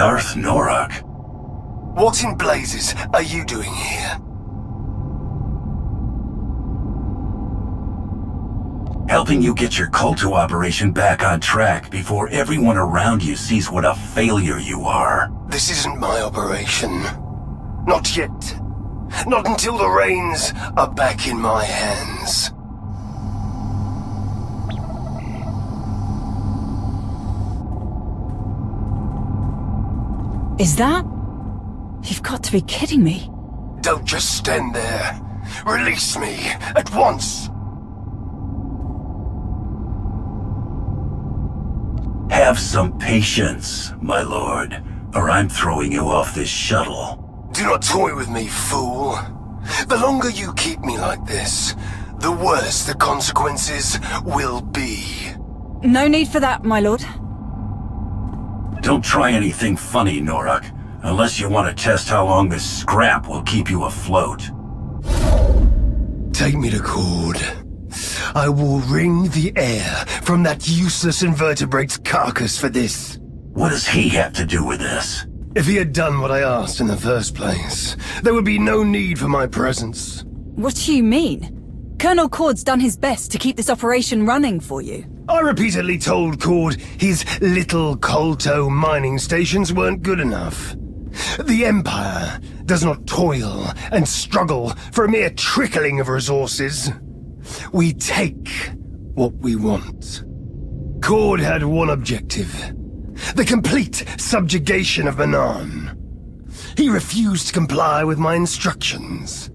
Darth Norok. What in blazes are you doing here? Helping you get your Culto operation back on track before everyone around you sees what a failure you are. This isn't my operation. Not yet. Not until the reins are back in my hands. Is that? You've got to be kidding me. Don't just stand there. Release me at once. Have some patience, my lord, or I'm throwing you off this shuttle. Do not toy with me, fool. The longer you keep me like this, the worse the consequences will be. No need for that, my lord. Don't try anything funny, Norok, unless you want to test how long this scrap will keep you afloat. Take me to Cord. I will wring the air from that useless invertebrate's carcass for this. What does he have to do with this? If he had done what I asked in the first place, there would be no need for my presence. What do you mean? Colonel Cord's done his best to keep this operation running for you. I repeatedly told Cord his little Culto mining stations weren't good enough. The Empire does not toil and struggle for a mere trickling of resources. We take what we want. Cord had one objective: the complete subjugation of Manaan. He refused to comply with my instructions,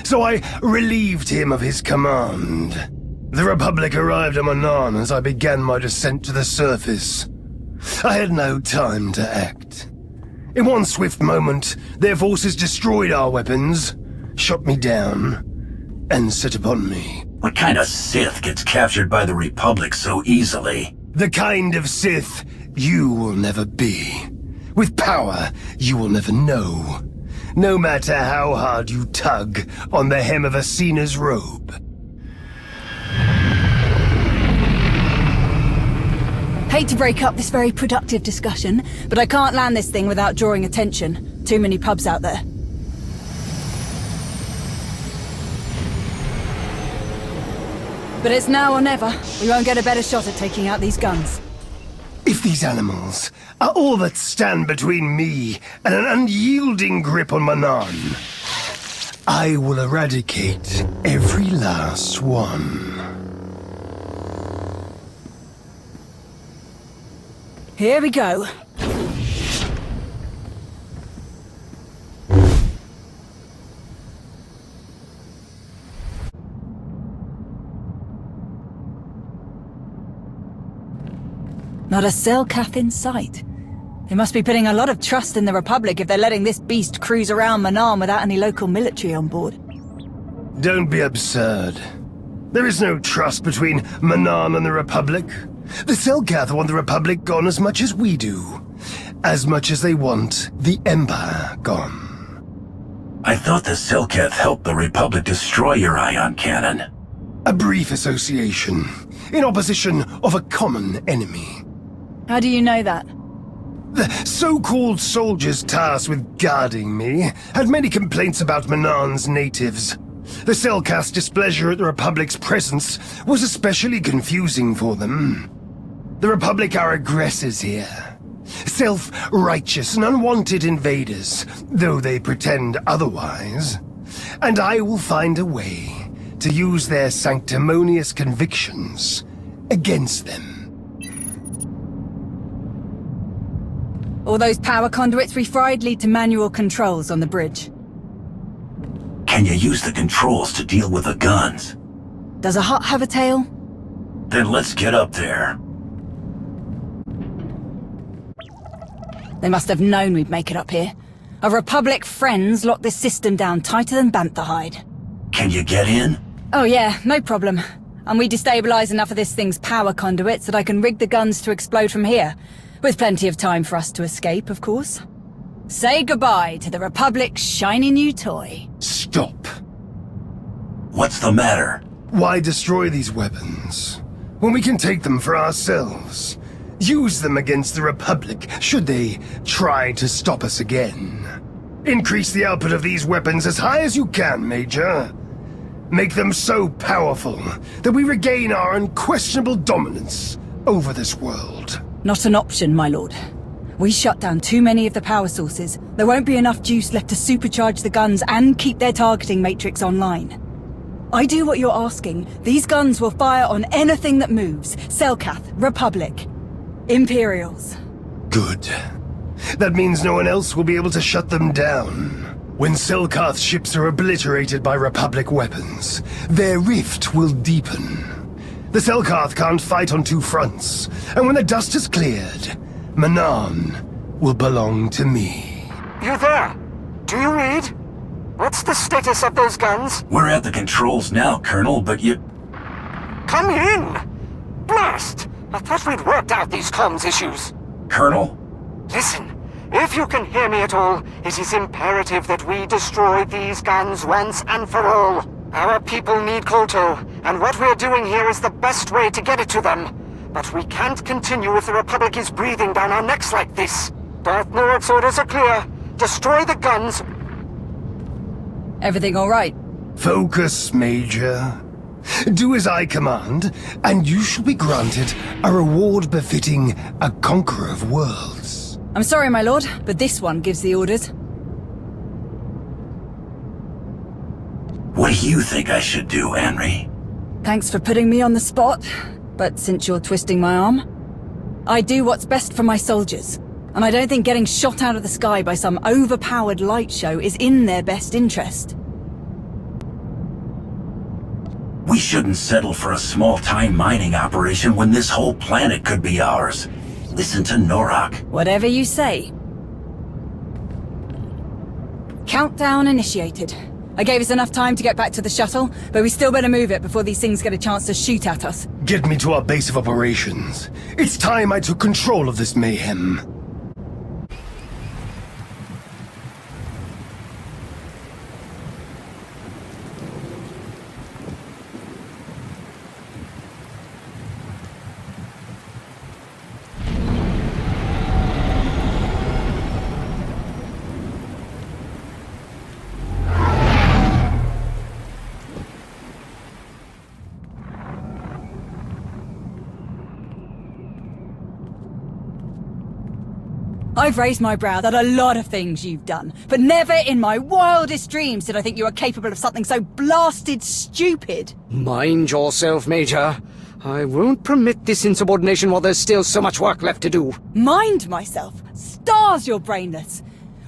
so I relieved him of his command. The Republic arrived at Manaan as I began my descent to the surface. I had no time to act. In one swift moment, their forces destroyed our weapons, shot me down, and set upon me. What kind of Sith gets captured by the Republic so easily? The kind of Sith you will never be. With power you will never know. No matter how hard you tug on the hem of Asina's robe. Hate to break up this very productive discussion, but I can't land this thing without drawing attention. Too many pubs out there. But it's now or never. We won't get a better shot at taking out these guns. If these animals are all that stand between me and an unyielding grip on Manaan, I will eradicate every last one. Here we go. Not a Selkath in sight. They must be putting a lot of trust in the Republic if they're letting this beast cruise around Manaan without any local military on board. Don't be absurd. There is no trust between Manaan and the Republic. The Selkath want the Republic gone as much as we do. As much as they want the Empire gone. I thought the Selkath helped the Republic destroy your ion cannon. A brief association, in opposition of a common enemy. How do you know that? The so-called soldiers tasked with guarding me had many complaints about Manaan's natives. The Selkath's displeasure at the Republic's presence was especially confusing for them. The Republic are aggressors here. Self-righteous and unwanted invaders, though they pretend otherwise. And I will find a way to use their sanctimonious convictions against them. All those power conduits we fried lead to manual controls on the bridge. Can you use the controls to deal with the guns? Does a hut have a tail? Then let's get up there. They must have known we'd make it up here. Our Republic friends locked this system down tighter than bantha hide. Can you get in? Oh yeah, no problem. And we destabilize enough of this thing's power conduits that I can rig the guns to explode from here. With plenty of time for us to escape, of course. Say goodbye to the Republic's shiny new toy. Stop. What's the matter? Why destroy these weapons when we can take them for ourselves? Use them against the Republic, should they try to stop us again. Increase the output of these weapons as high as you can, Major. Make them so powerful that we regain our unquestionable dominance over this world. Not an option, my lord. We shut down too many of the power sources. There won't be enough juice left to supercharge the guns and keep their targeting matrix online. I do what you're asking. These guns will fire on anything that moves. Selkath, Republic, Imperials. Good. That means no one else will be able to shut them down. When Selkath's ships are obliterated by Republic weapons, their rift will deepen. The Selkath can't fight on two fronts, and when the dust is cleared, Manan will belong to me. You there? Do you read? What's the status of those guns? We're at the controls now, Colonel, but you... Come in! Blast! I thought we'd worked out these comms issues. Colonel? Listen, if you can hear me at all, it is imperative that we destroy these guns once and for all. Our people need Kolto, and what we're doing here is the best way to get it to them. But we can't continue if the Republic is breathing down our necks like this. Darth Norok's orders are clear. Destroy the guns. Everything all right? Focus, Major. Do as I command, and you shall be granted a reward befitting a conqueror of worlds. I'm sorry, my lord, but this one gives the orders. What do you think I should do, Henry? Thanks for putting me on the spot, but since you're twisting my arm, I do what's best for my soldiers. And I don't think getting shot out of the sky by some overpowered light show is in their best interest. We shouldn't settle for a small-time mining operation when this whole planet could be ours. Listen to Norok. Whatever you say. Countdown initiated. I gave us enough time to get back to the shuttle, but we still better move it before these things get a chance to shoot at us. Get me to our base of operations. It's time I took control of this mayhem. I've raised my brow at a lot of things you've done, but never in my wildest dreams did I think you were capable of something so blasted stupid. Mind yourself, Major. I won't permit this insubordination while there's still so much work left to do. Mind myself? Stars, you're brainless.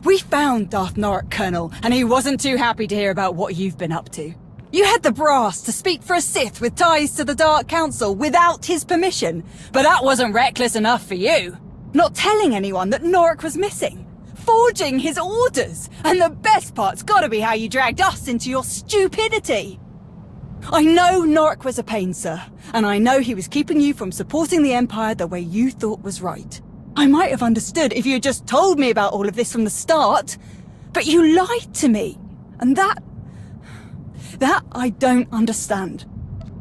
We found Darth Norok, Colonel, and he wasn't too happy to hear about what you've been up to. You had the brass to speak for a Sith with ties to the Dark Council without his permission, but that wasn't reckless enough for you. Not telling anyone that Norok was missing. Forging his orders. And the best part's gotta be how you dragged us into your stupidity. I know Norok was a pain, sir. And I know he was keeping you from supporting the Empire the way you thought was right. I might have understood if you had just told me about all of this from the start. But you lied to me. And that I don't understand.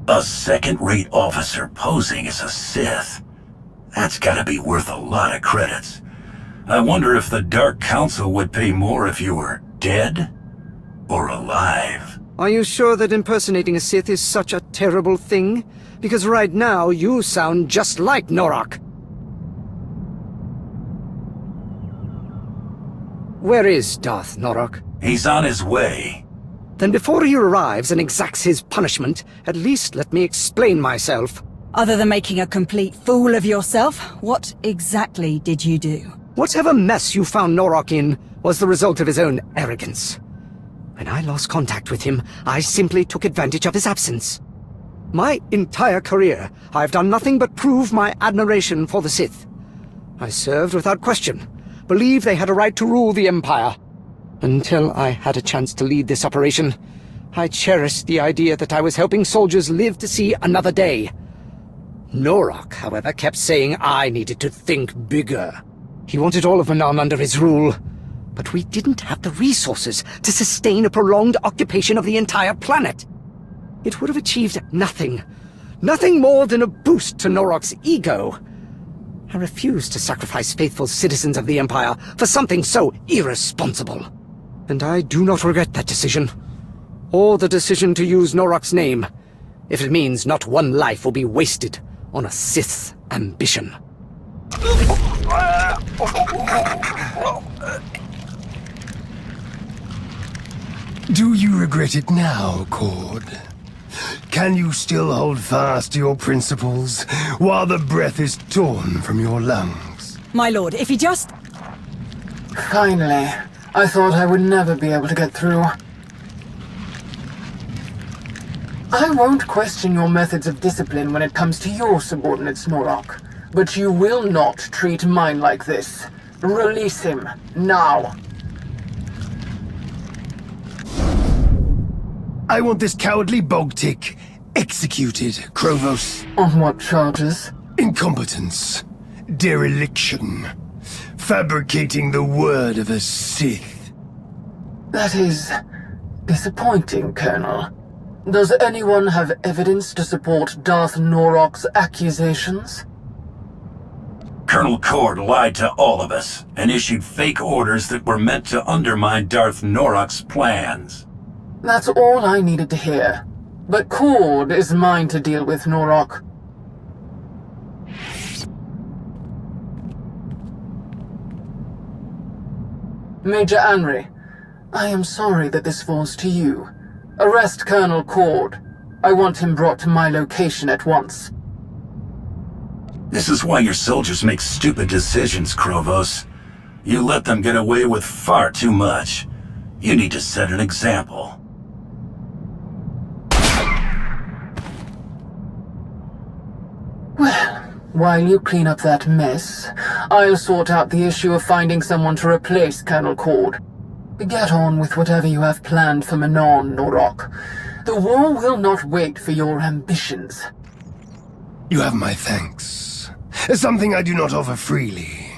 A second-rate officer posing as a Sith. That's gotta be worth a lot of credits. I wonder if the Dark Council would pay more if you were dead or alive. Are you sure that impersonating a Sith is such a terrible thing? Because right now, you sound just like Norok. Where is Darth Norok? He's on his way. Then before he arrives and exacts his punishment, at least let me explain myself. Other than making a complete fool of yourself, what exactly did you do? Whatever mess you found Norok in was the result of his own arrogance. When I lost contact with him, I simply took advantage of his absence. My entire career, I've done nothing but prove my admiration for the Sith. I served without question, believed they had a right to rule the Empire. Until I had a chance to lead this operation, I cherished the idea that I was helping soldiers live to see another day. Norok, however, kept saying I needed to think bigger. He wanted all of Manan under his rule, but we didn't have the resources to sustain a prolonged occupation of the entire planet. It would have achieved nothing more than a boost to Norok's ego. I refuse to sacrifice faithful citizens of the Empire for something so irresponsible. And I do not regret that decision. Or the decision to use Norok's name, if it means not one life will be wasted on a Sith ambition. Do you regret it now, Cord? Can you still hold fast to your principles while the breath is torn from your lungs? My lord, if he just... Finally. I thought I would never be able to get through. I won't question your methods of discipline when it comes to your subordinates, Norok. But you will not treat mine like this. Release him, now. I want this cowardly bog-tick executed, Krovos. On what charges? Incompetence. Dereliction. Fabricating the word of a Sith. That is disappointing, Colonel. Does anyone have evidence to support Darth Norok's accusations? Colonel Cord lied to all of us and issued fake orders that were meant to undermine Darth Norok's plans. That's all I needed to hear. But Cord is mine to deal with, Norok. Major Anri, I am sorry that this falls to you. Arrest Colonel Cord. I want him brought to my location at once. This is why your soldiers make stupid decisions, Krovos. You let them get away with far too much. You need to set an example. Well, while you clean up that mess, I'll sort out the issue of finding someone to replace Colonel Cord. Get on with whatever you have planned for Manon, Norok. The war will not wait for your ambitions. You have my thanks. Something I do not offer freely.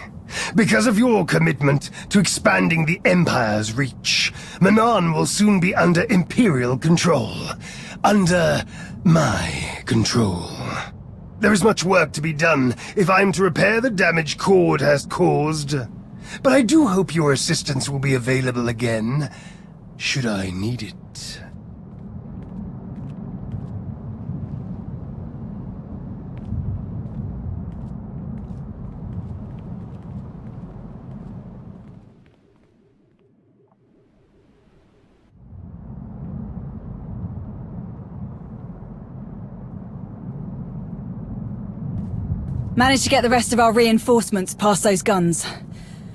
Because of your commitment to expanding the Empire's reach, Manon will soon be under Imperial control. Under my control. There is much work to be done if I am to repair the damage Cord has caused. But I do hope your assistance will be available again, should I need it. Managed to get the rest of our reinforcements past those guns.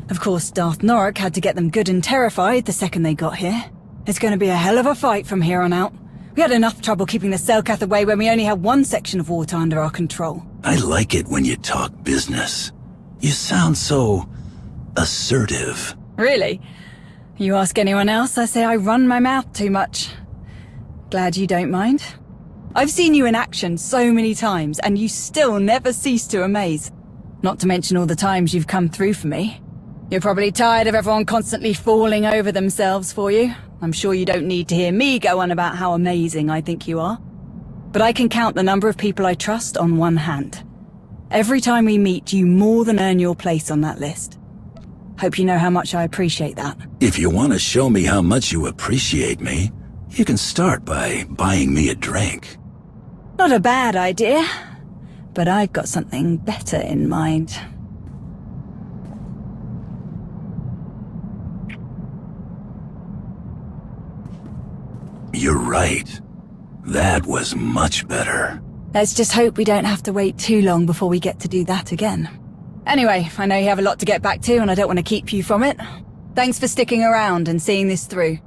Of course, Darth Norok had to get them good and terrified the second they got here. It's going to be a hell of a fight from here on out. We had enough trouble keeping the Selkath away when we only had one section of water under our control. I like it when you talk business. You sound so assertive. Really? You ask anyone else, I say I run my mouth too much. Glad you don't mind. I've seen you in action so many times, and you still never cease to amaze. Not to mention all the times you've come through for me. You're probably tired of everyone constantly falling over themselves for you. I'm sure you don't need to hear me go on about how amazing I think you are. But I can count the number of people I trust on one hand. Every time we meet, you more than earn your place on that list. Hope you know how much I appreciate that. If you want to show me how much you appreciate me, you can start by buying me a drink. Not a bad idea, but I've got something better in mind. You're right. That was much better. Let's just hope we don't have to wait too long before we get to do that again. Anyway, I know you have a lot to get back to and I don't want to keep you from it. Thanks for sticking around and seeing this through.